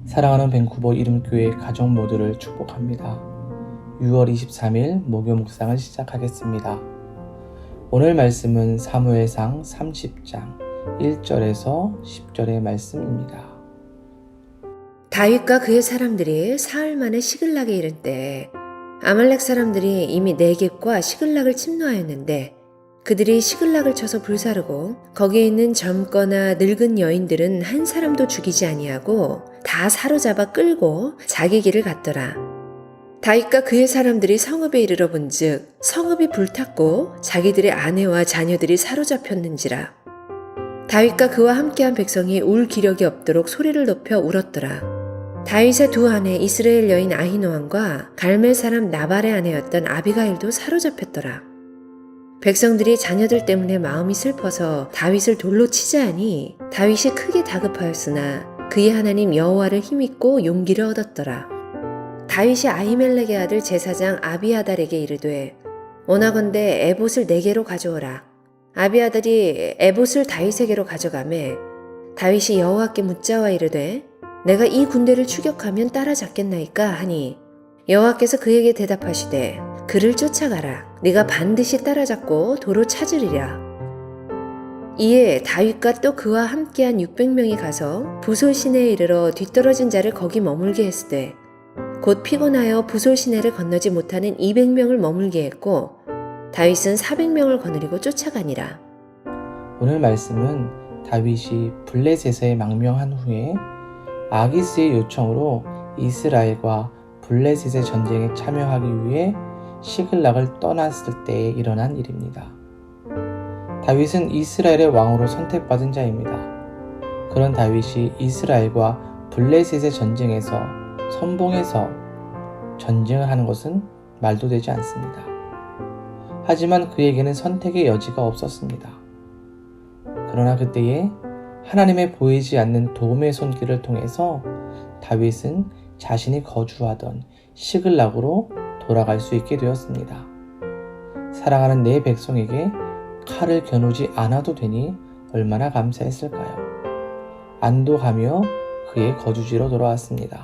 사랑하는 밴쿠버 이름교회 가족 모두를 축복합니다. 6월 23일 목요 묵상을 시작하겠습니다. 오늘 말씀은 사무엘상 30장 1절에서 10절의 말씀입니다. 다윗과 그의 사람들이 사흘 만에 시글락에 이른 때 아말렉 사람들이 이미 네겝과 시글락을 침노하였는데 그들이 시글락을 쳐서 불사르고 거기에 있는 젊거나 늙은 여인들은 한 사람도 죽이지 아니하고 다 사로잡아 끌고 자기 길을 갔더라. 다윗과 그의 사람들이 성읍에 이르러 본즉 성읍이 불탔고 자기들의 아내와 자녀들이 사로잡혔는지라. 다윗과 그와 함께한 백성이 울 기력이 없도록 소리를 높여 울었더라. 다윗의 두 아내 이스라엘 여인 아히노함과 갈멜 사람 나발의 아내였던 아비가일도 사로잡혔더라. 백성들이 자녀들 때문에 마음이 슬퍼서 다윗을 돌로 치자 하니 다윗이 크게 다급하였으나 그의 하나님 여호와를 힘입고 용기를 얻었더라. 다윗이 아히멜렉의 아들 제사장 아비아달에게 이르되 원하건대 에봇을 4개로 가져오라. 아비아달이 에봇을 다윗에게로 가져가매 다윗이 여호와께 묻자와 이르되 내가 이 군대를 추격하면 따라잡겠나이까 하니 여호와께서 그에게 대답하시되 그를 쫓아가라. 네가 반드시 따라잡고 도로 찾으리라. 이에 다윗과 또 그와 함께한 600명이 가서 부솔 시내에 이르러 뒤떨어진 자를 거기 머물게 했으되 곧 피곤하여 부솔 시내를 건너지 못하는 200명을 머물게 했고 다윗은 400명을 거느리고 쫓아가니라. 오늘 말씀은 다윗이 블레셋에 망명한 후에 아기스의 요청으로 이스라엘과 블레셋의 전쟁에 참여하기 위해 시글락을 떠났을 때에 일어난 일입니다. 다윗은 이스라엘의 왕으로 선택받은 자입니다. 그런 다윗이 이스라엘과 블레셋의 전쟁에서 선봉해서 전쟁을 하는 것은 말도 되지 않습니다. 하지만 그에게는 선택의 여지가 없었습니다. 그러나 그때에 하나님의 보이지 않는 도움의 손길을 통해서 다윗은 자신이 거주하던 시글락으로 돌아갈 수 있게 되었습니다. 사랑하는 내 백성에게 칼을 겨누지 않아도 되니 얼마나 감사했을까요? 안도하며 그의 거주지로 돌아왔습니다.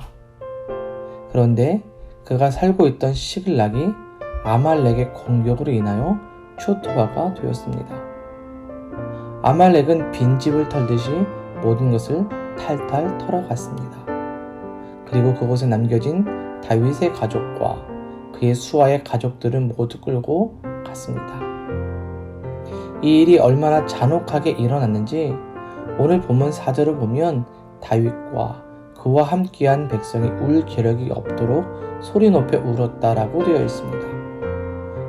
그런데 그가 살고 있던 시글락이 아말렉의 공격으로 인하여 초토화가 되었습니다. 아말렉은 빈집을 털듯이 모든 것을 탈탈 털어갔습니다. 그리고 그곳에 남겨진 다윗의 가족과 그의 수하의 가족들은 모두 끌고 갔습니다. 이 일이 얼마나 잔혹하게 일어났는지 오늘 본문 4절을 보면 다윗과 그와 함께한 백성이 울 겨력이 없도록 소리 높여 울었다라고 되어 있습니다.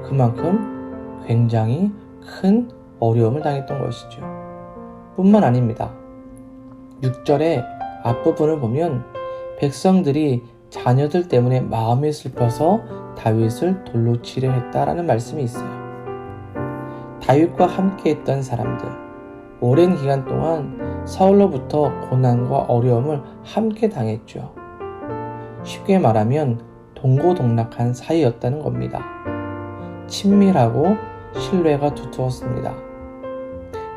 그만큼 굉장히 큰 어려움을 당했던 것이죠. 뿐만 아닙니다. 6절의 앞부분을 보면 백성들이 자녀들 때문에 마음이 슬퍼서 다윗을 돌로 치려 했다라는 말씀이 있어요. 다윗과 함께했던 사람들, 오랜 기간 동안 사울로부터 고난과 어려움을 함께 당했죠. 쉽게 말하면 동고동락한 사이였다는 겁니다. 친밀하고 신뢰가 두터웠습니다.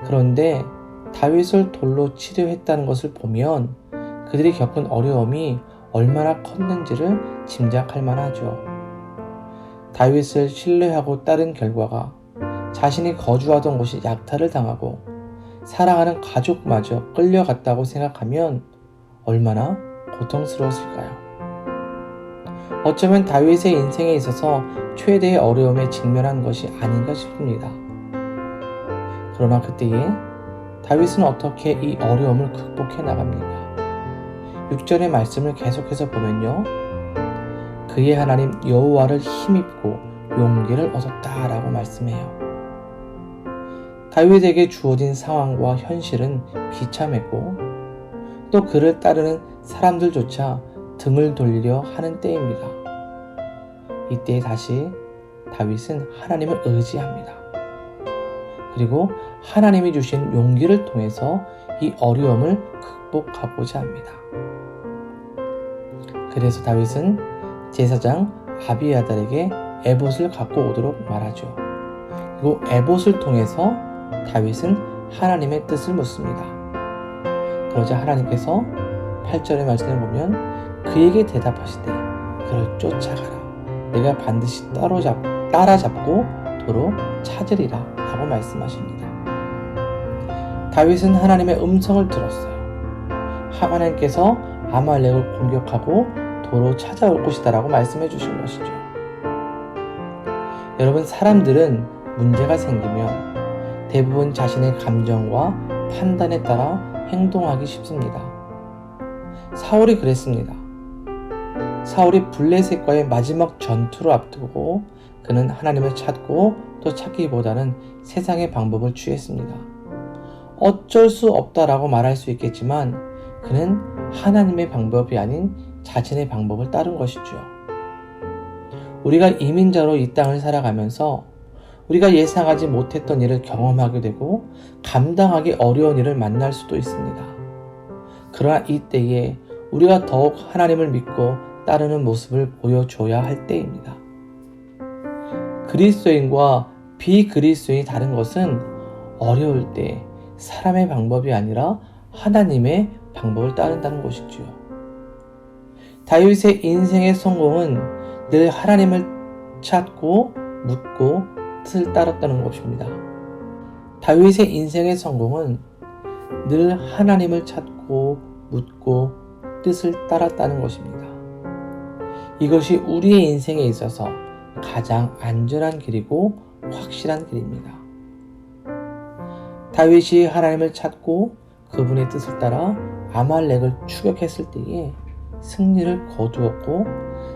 그런데 다윗을 돌로 치려 했다는 것을 보면 그들이 겪은 어려움이 얼마나 컸는지를 짐작할 만하죠. 다윗을 신뢰하고 따른 결과가 자신이 거주하던 곳이 약탈을 당하고 사랑하는 가족마저 끌려갔다고 생각하면 얼마나 고통스러웠을까요? 어쩌면 다윗의 인생에 있어서 최대의 어려움에 직면한 것이 아닌가 싶습니다. 그러나 그때에 다윗은 어떻게 이 어려움을 극복해 나갑니까? 6절의 말씀을 계속해서 보면요. 그의 하나님 여호와를 힘입고 용기를 얻었다라고 말씀해요. 다윗에게 주어진 상황과 현실은 비참했고 또 그를 따르는 사람들조차 등을 돌리려 하는 때입니다. 이때 다시 다윗은 하나님을 의지합니다. 그리고 하나님이 주신 용기를 통해서 이 어려움을 극복하고자 합니다. 그래서 다윗은 제사장 아비아달에게 에봇을 갖고 오도록 말하죠. 그리고 에봇을 통해서 다윗은 하나님의 뜻을 묻습니다. 그러자 하나님께서 8절의 말씀을 보면 그에게 대답하시되 그를 쫓아가라. 내가 반드시 따라잡고 도로 찾으리라 라고 말씀하십니다. 다윗은 하나님의 음성을 들었어요. 하나님께서 아말렉을 공격하고 도로 찾아올 것이다 라고 말씀해 주신 것이죠. 여러분, 사람들은 문제가 생기면 대부분 자신의 감정과 판단에 따라 행동하기 쉽습니다. 사울이 그랬습니다. 사울이 블레셋과의 마지막 전투를 앞두고 그는 하나님을 찾고 또 찾기보다는 세상의 방법을 취했습니다. 어쩔 수 없다라고 말할 수 있겠지만 그는 하나님의 방법이 아닌 자신의 방법을 따른 것이죠. 우리가 이민자로 이 땅을 살아가면서 우리가 예상하지 못했던 일을 경험하게 되고 감당하기 어려운 일을 만날 수도 있습니다. 그러나 이때에 우리가 더욱 하나님을 믿고 따르는 모습을 보여줘야 할 때입니다. 그리스도인과 비그리스도인이 다른 것은 어려울 때 사람의 방법이 아니라 하나님의 방법을 따른다는 것이지요. 다윗의 인생의 성공은 늘 하나님을 찾고 묻고 뜻을 따랐다는 것입니다. 다윗의 인생의 성공은 늘 하나님을 찾고 묻고 뜻을 따랐다는 것입니다. 이것이 우리의 인생에 있어서 가장 안전한 길이고 확실한 길입니다. 다윗이 하나님을 찾고 그분의 뜻을 따라 아말렉을 추격했을 때에 승리를 거두었고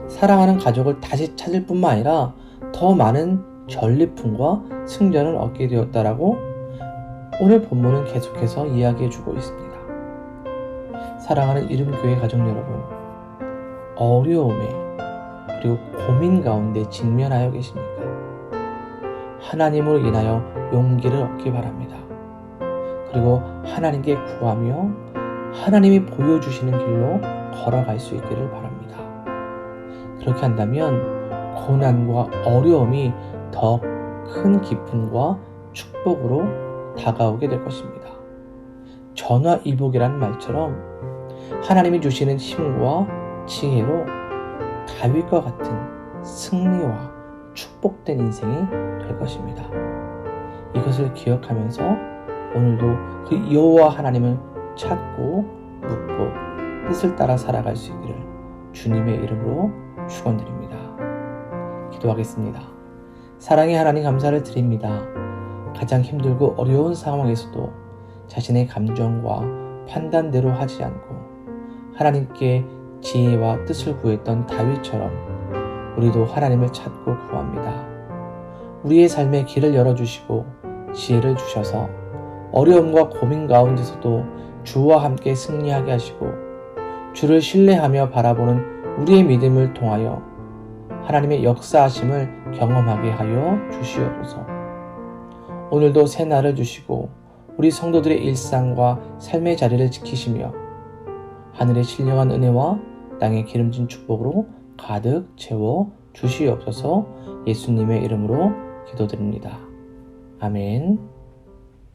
사랑하는 가족을 다시 찾을 뿐만 아니라 더 많은 전리품과 승전을 얻게 되었다라고 오늘 본문은 계속해서 이야기해 주고 있습니다. 사랑하는 이름교회 가족 여러분, 어려움에 그리고 고민 가운데 직면하여 계십니까? 하나님으로 인하여 용기를 얻기 바랍니다. 그리고 하나님께 구하며 하나님이 보여주시는 길로 걸어갈 수 있기를 바랍니다. 그렇게 한다면 고난과 어려움이 더 큰 기쁨과 축복으로 다가오게 될 것입니다. 전화위복이라는 말처럼 하나님이 주시는 힘과 지혜로 다윗과 같은 승리와 축복된 인생이 될 것입니다. 이것을 기억하면서 오늘도 그 여호와 하나님을 찾고 묻고 뜻을 따라 살아갈 수 있기를 주님의 이름으로 축원드립니다. 기도하겠습니다. 사랑의 하나님, 감사를 드립니다. 가장 힘들고 어려운 상황에서도 자신의 감정과 판단대로 하지 않고 하나님께 지혜와 뜻을 구했던 다윗처럼 우리도 하나님을 찾고 구합니다. 우리의 삶에 길을 열어주시고 지혜를 주셔서 어려움과 고민 가운데서도 주와 함께 승리하게 하시고 주를 신뢰하며 바라보는 우리의 믿음을 통하여 하나님의 역사하심을 경험하게 하여 주시옵소서. 오늘도 새 날을 주시고 우리 성도들의 일상과 삶의 자리를 지키시며 하늘의 신령한 은혜와 땅의 기름진 축복으로 가득 채워 주시옵소서. 예수님의 이름으로 기도드립니다. 아멘.